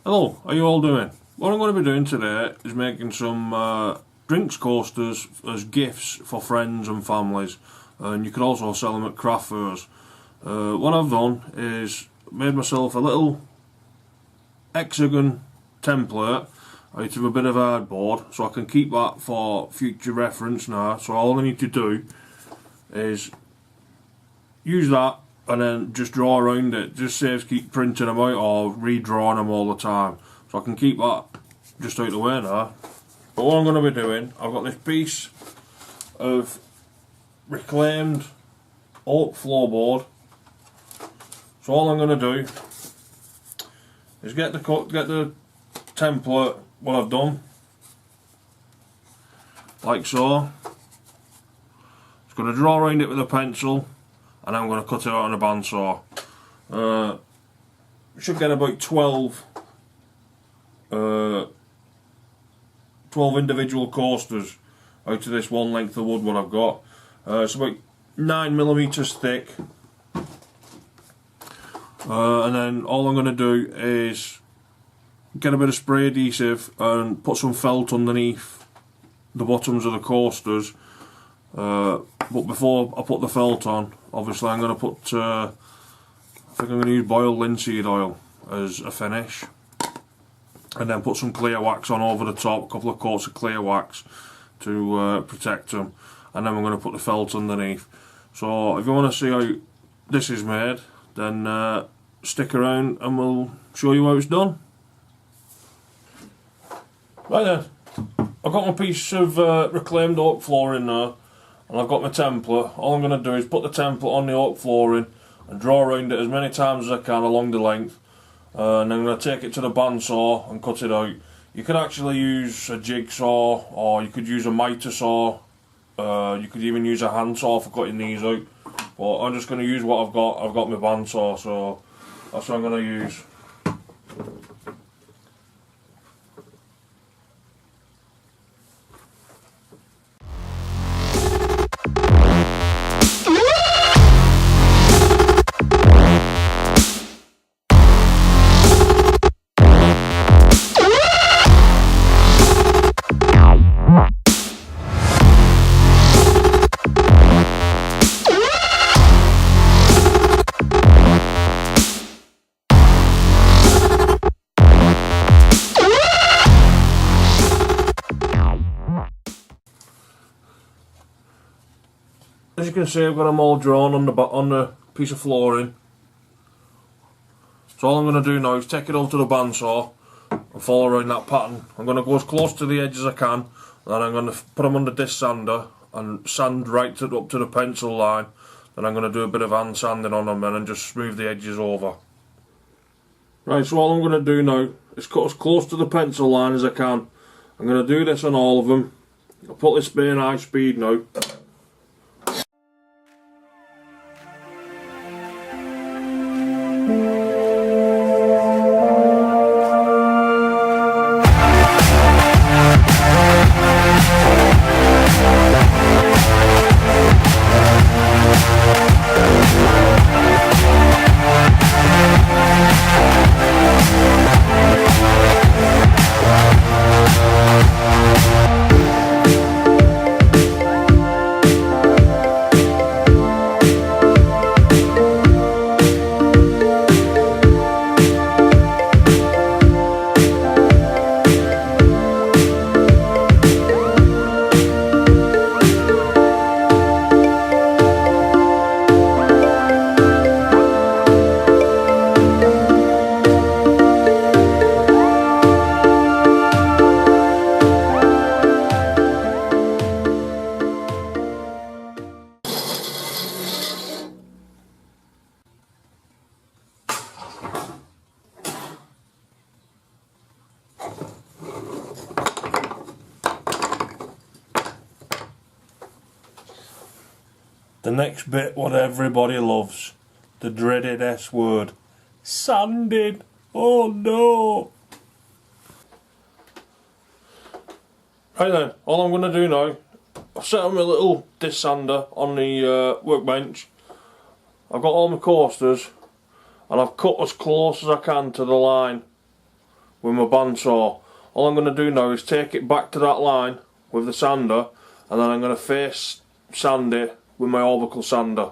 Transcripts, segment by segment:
Hello, how you all doing? What I'm going to be doing today is making some drinks coasters as gifts for friends and families, and you can also sell them at craft fairs. What I've done is made myself a little Hexagon template out of a bit of cardboard, so I can keep that for future reference now. So all I need to do is use that and then just draw around it. Just saves keep printing them out or redrawing them all the time. So I can keep that just out the way now. But what I'm going to be doing, I've got this piece of reclaimed oak floorboard. So all I'm going to do is get the template, what I've done, like so. Just going to draw around it with a pencil, and I'm going to cut it out on a bandsaw. Should get about 12 individual coasters out of this one length of wood what I've got. It's about 9mm thick. And then all I'm going to do is get a bit of spray adhesive and put some felt underneath the bottoms of the coasters. But before I put the felt on, obviously I'm going to put, I think I'm going to use boiled linseed oil as a finish. And then put some clear wax on over the top, a couple of coats of clear wax to protect them. And then we're going to put the felt underneath. So if you want to see how this is made, then stick around and we'll show you how it's done. Right then, I've got my piece of reclaimed oak flooring now, and I've got my template. All I'm going to do is put the template on the oak flooring and draw around it as many times as I can along the length, and then I'm going to take it to the bandsaw and cut it out. You could actually use a jigsaw, or you could use a miter saw. You could even use a handsaw for cutting these out, but I'm just going to use what I've got. I've got my bandsaw, so that's what I'm going to use. As you can see, I've got them all drawn on the piece of flooring. So all I'm going to do now is take it over to the bandsaw and follow around that pattern. I'm going to go as close to the edge as I can, and then I'm going to put them under disc sander and sand right up to the pencil line. Then I'm going to do a bit of hand sanding on them and just smooth the edges over. Right, so all I'm going to do now is cut as close to the pencil line as I can. I'm going to do this on all of them. I'll put this being high speed now. The next bit, what everybody loves, the dreaded S word, sanding. Oh no! Right then, all I'm going to do now, I've set up my little disc sander on the workbench. I've got all my coasters and I've cut as close as I can to the line with my bandsaw. All I'm going to do now is take it back to that line with the sander, and then I'm going to face sand it with my orbital sander.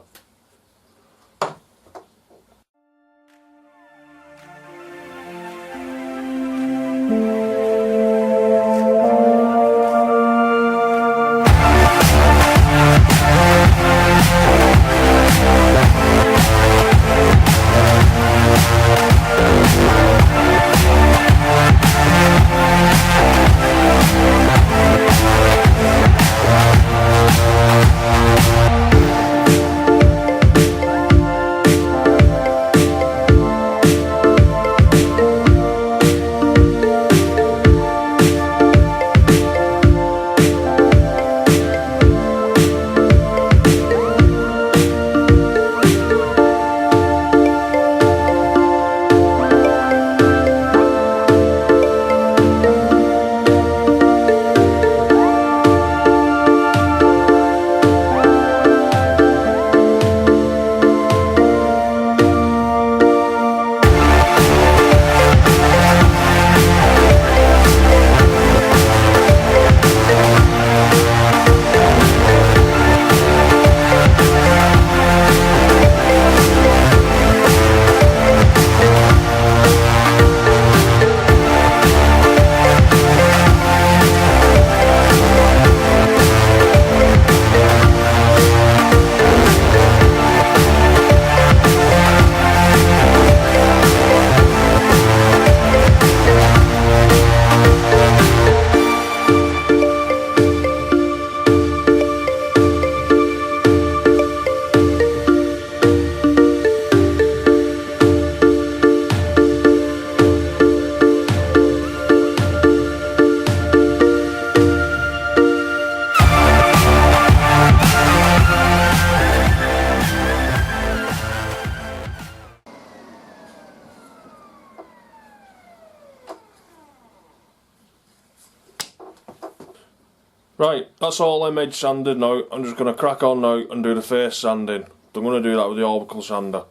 Right, that's all I'm edge sanded now. I'm just going to crack on now and do the face sanding. I'm going to do that with the orbital sander.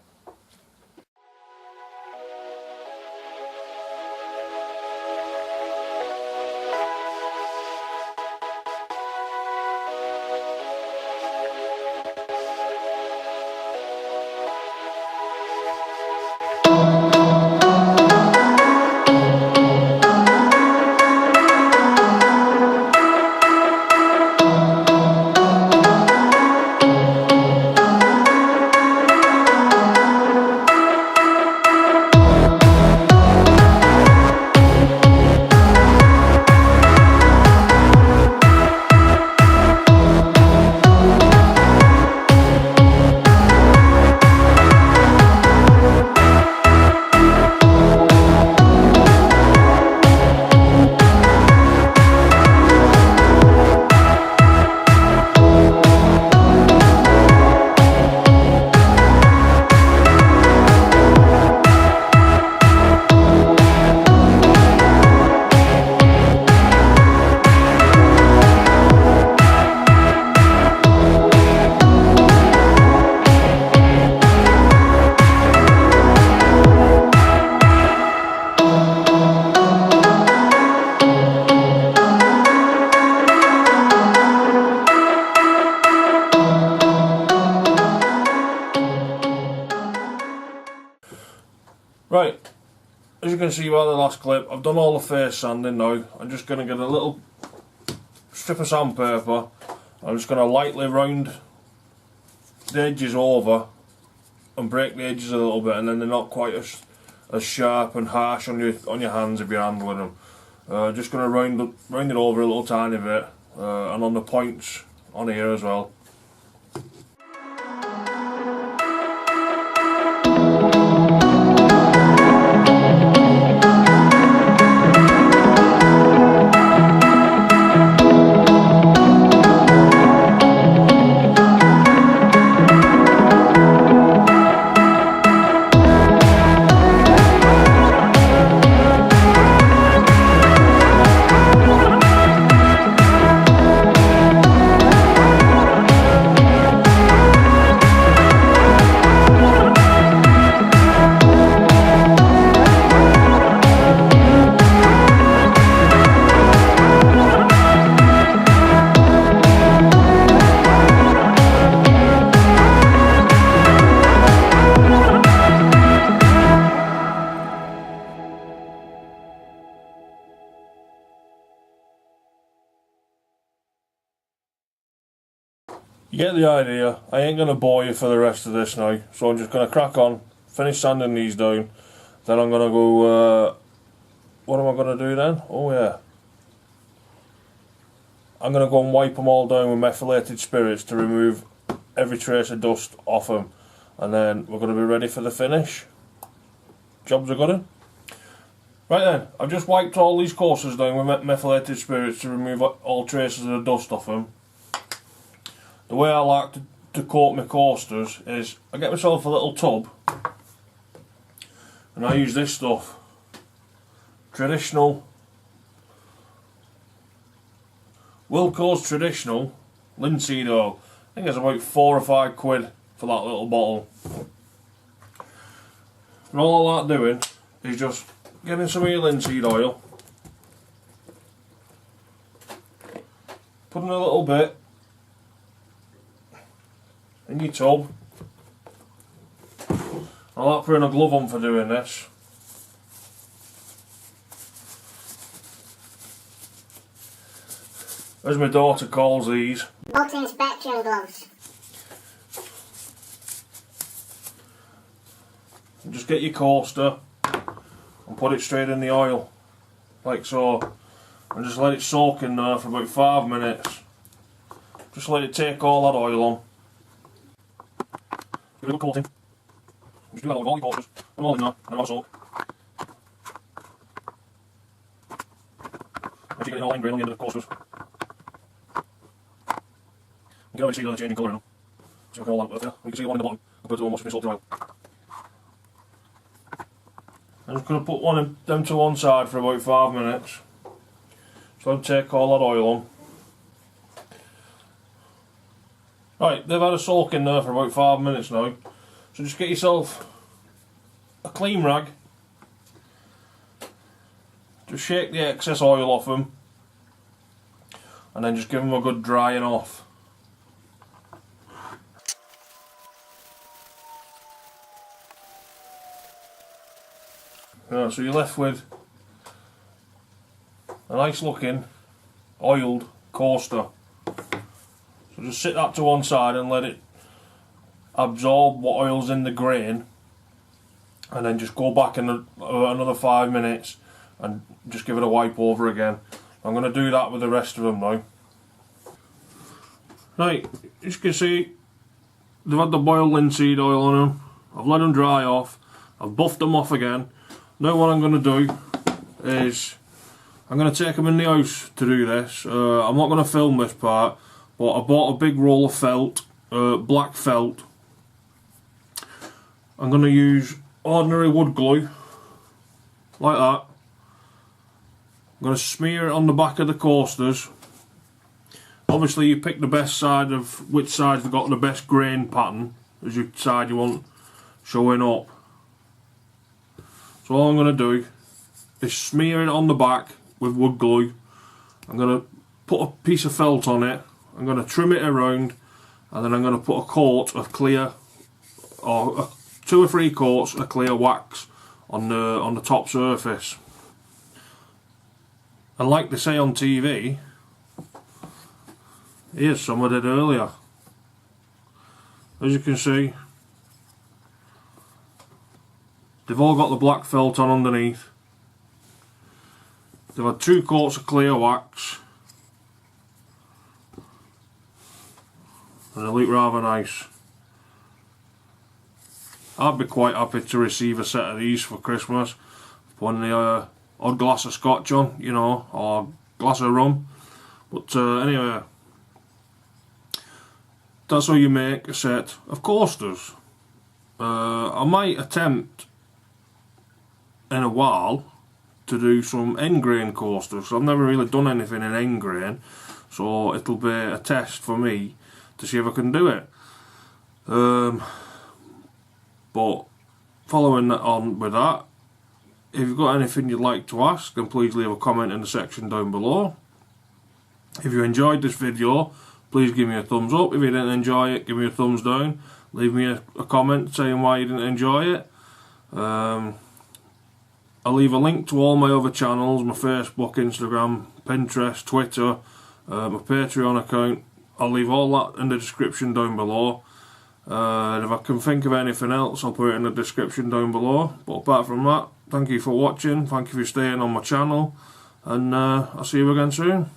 Right, as you can see by the last clip, I've done all the face sanding now. I'm just going to get a little strip of sandpaper. I'm just going to lightly round the edges over and break the edges a little bit, and then they're not quite as sharp and harsh on your hands if you're handling them. Just going to round it over a little tiny bit, and on the points on here as well. You get the idea. I ain't going to bore you for the rest of this now, so I'm just going to crack on, finish sanding these down, then I'm going to go, what am I going to do then? Oh yeah. I'm going to go and wipe them all down with methylated spirits to remove every trace of dust off them, and then we're going to be ready for the finish. Jobs are good. Right then, I've just wiped all these coasters down with methylated spirits to remove all traces of the dust off them. The way I like to coat my coasters is I get myself a little tub and I use this stuff. Traditional Wilco's Traditional linseed oil. I think it's about £4 or £5 for that little bottle. And all I like doing is just getting some of your linseed oil, putting a little bit in your tub. I like putting a glove on for doing this. As my daughter calls these, box inspection gloves. And just get your coaster and put it straight in the oil, like so, and just let it soak in there for about 5 minutes. Just let it take all that oil on. Give it a good coating. Just do that with all your coasters, put them all in there, and have a soak. As you get it all ingrained on the end of the coasters. You can already see they're changing colour now. So I can all that there. You can see the one in the bottom compared to the one that's been soaked in oil. I'm just going to put one of them to one side for about 5 minutes. So I'll take all that oil on. Right, they've had a soak in there for about 5 minutes now. So just get yourself a clean rag. Just shake the excess oil off them. And then just give them a good drying off. So you're left with a nice looking oiled coaster. So just sit that to one side and let it absorb what oil's in the grain, and then just go back in another 5 minutes and just give it a wipe over again. I'm going to do that with the rest of them now. Right, as you can see, they've had the boiled linseed oil on them. I've let them dry off. I've buffed them off again. Now what I'm going to do is I'm going to take them in the house to do this. I'm not going to film this part, but I bought a big roll of felt, black felt. I'm going to use ordinary wood glue, like that. I'm going to smear it on the back of the coasters. Obviously you pick the best side of which side's got the best grain pattern as your side you want showing up. So all I'm going to do is smear it on the back with wood glue. I'm going to put a piece of felt on it. I'm going to trim it around, and then I'm going to put a coat of clear, or 2 or 3 coats of clear wax on the top surface. And like they say on TV, here's some I did earlier. As you can see, they've all got the black felt on underneath. They've had 2 coats of clear wax, and they look rather nice. I'd be quite happy to receive a set of these for Christmas. Putting the odd glass of scotch on, you know, or glass of rum. But anyway, that's how you make a set of coasters. I might attempt in a while to do some end grain coasters. I've never really done anything in end grain, so it'll be a test for me to see if I can do it. But following that on with that, if you've got anything you'd like to ask, then please leave a comment in the section down below. If you enjoyed this video, please give me a thumbs up. If you didn't enjoy it, give me a thumbs down. Leave me a comment saying why you didn't enjoy it. I'll leave a link to all my other channels, my Facebook, Instagram, Pinterest, Twitter, my Patreon account, I'll leave all that in the description down below. And if I can think of anything else, I'll put it in the description down below. But apart from that, thank you for watching, thank you for staying on my channel, and I'll see you again soon.